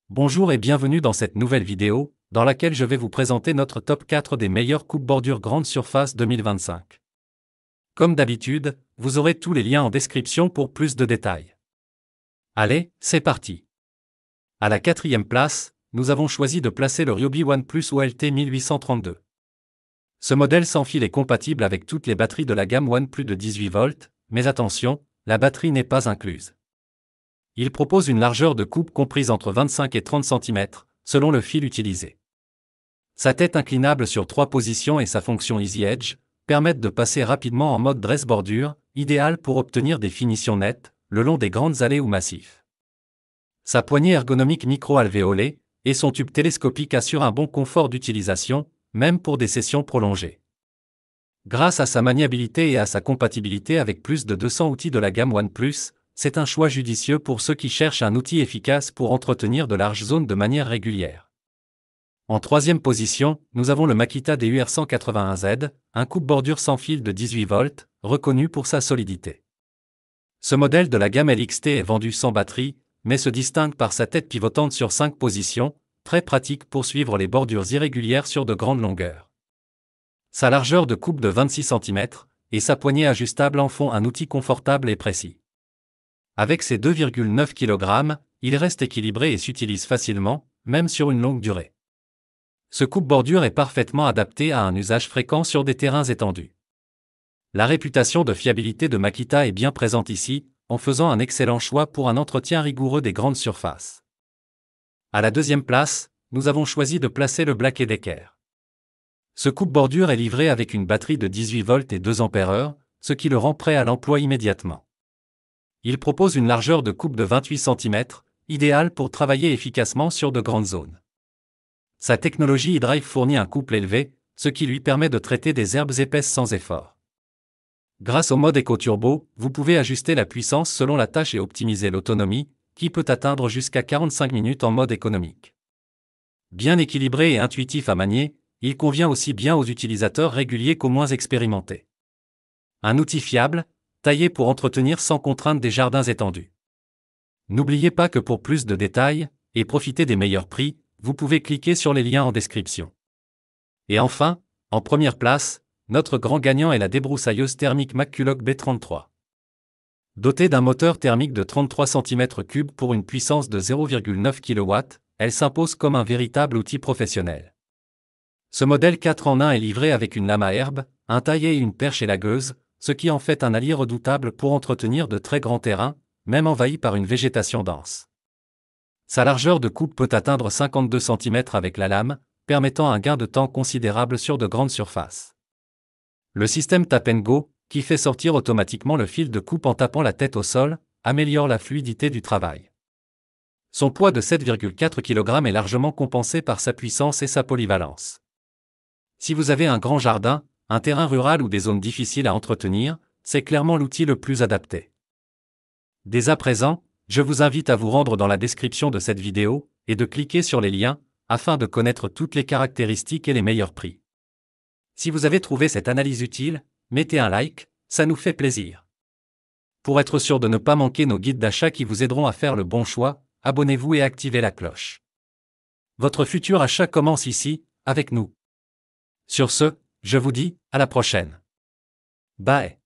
Bonjour et bienvenue dans cette nouvelle vidéo, dans laquelle je vais vous présenter notre top 4 des meilleures coupe-bordure grande surface 2025. Comme d'habitude, vous aurez tous les liens en description pour plus de détails. Allez, c'est parti. À la quatrième place, nous avons choisi de placer le Ryobi OnePlus OLT 1832. Ce modèle sans fil est compatible avec toutes les batteries de la gamme OnePlus de 18 volts, mais attention, la batterie n'est pas incluse. Il propose une largeur de coupe comprise entre 25 et 30 cm, selon le fil utilisé. Sa tête inclinable sur 3 positions et sa fonction Easy Edge permettent de passer rapidement en mode dress bordure, idéal pour obtenir des finitions nettes, le long des grandes allées ou massifs. Sa poignée ergonomique micro-alvéolée et son tube télescopique assurent un bon confort d'utilisation, même pour des sessions prolongées. Grâce à sa maniabilité et à sa compatibilité avec plus de 200 outils de la gamme OnePlus, c'est un choix judicieux pour ceux qui cherchent un outil efficace pour entretenir de larges zones de manière régulière. En troisième position, nous avons le Makita DUR181Z, un coupe-bordure sans fil de 18 volts, reconnu pour sa solidité. Ce modèle de la gamme LXT est vendu sans batterie, mais se distingue par sa tête pivotante sur 5 positions, très pratique pour suivre les bordures irrégulières sur de grandes longueurs. Sa largeur de coupe de 26 cm et sa poignée ajustable en font un outil confortable et précis. Avec ses 2,9 kg, il reste équilibré et s'utilise facilement, même sur une longue durée. Ce coupe-bordure est parfaitement adapté à un usage fréquent sur des terrains étendus. La réputation de fiabilité de Makita est bien présente ici, en faisant un excellent choix pour un entretien rigoureux des grandes surfaces. À la deuxième place, nous avons choisi de placer le Black & Decker. Ce coupe-bordure est livré avec une batterie de 18 volts et 2 ampères, ce qui le rend prêt à l'emploi immédiatement. Il propose une largeur de coupe de 28 cm, idéale pour travailler efficacement sur de grandes zones. Sa technologie e-drive fournit un couple élevé, ce qui lui permet de traiter des herbes épaisses sans effort. Grâce au mode Eco Turbo, vous pouvez ajuster la puissance selon la tâche et optimiser l'autonomie, qui peut atteindre jusqu'à 45 minutes en mode économique. Bien équilibré et intuitif à manier, il convient aussi bien aux utilisateurs réguliers qu'aux moins expérimentés. Un outil fiable, taillé pour entretenir sans contrainte des jardins étendus. N'oubliez pas que pour plus de détails, et profiter des meilleurs prix, vous pouvez cliquer sur les liens en description. Et enfin, en première place, notre grand gagnant est la débroussailleuse thermique McCulloch B33. Dotée d'un moteur thermique de 33 cm3 pour une puissance de 0,9 kW, elle s'impose comme un véritable outil professionnel. Ce modèle 4 en 1 est livré avec une lame à herbe, un taillet et une perche élagueuse, ce qui en fait un allié redoutable pour entretenir de très grands terrains, même envahis par une végétation dense. Sa largeur de coupe peut atteindre 52 cm avec la lame, permettant un gain de temps considérable sur de grandes surfaces. Le système Tap & Go, qui fait sortir automatiquement le fil de coupe en tapant la tête au sol, améliore la fluidité du travail. Son poids de 7,4 kg est largement compensé par sa puissance et sa polyvalence. Si vous avez un grand jardin, un terrain rural ou des zones difficiles à entretenir, c'est clairement l'outil le plus adapté. Dès à présent, je vous invite à vous rendre dans la description de cette vidéo et de cliquer sur les liens afin de connaître toutes les caractéristiques et les meilleurs prix. Si vous avez trouvé cette analyse utile, mettez un like, ça nous fait plaisir. Pour être sûr de ne pas manquer nos guides d'achat qui vous aideront à faire le bon choix, abonnez-vous et activez la cloche. Votre futur achat commence ici, avec nous. Sur ce, je vous dis, à la prochaine. Bye.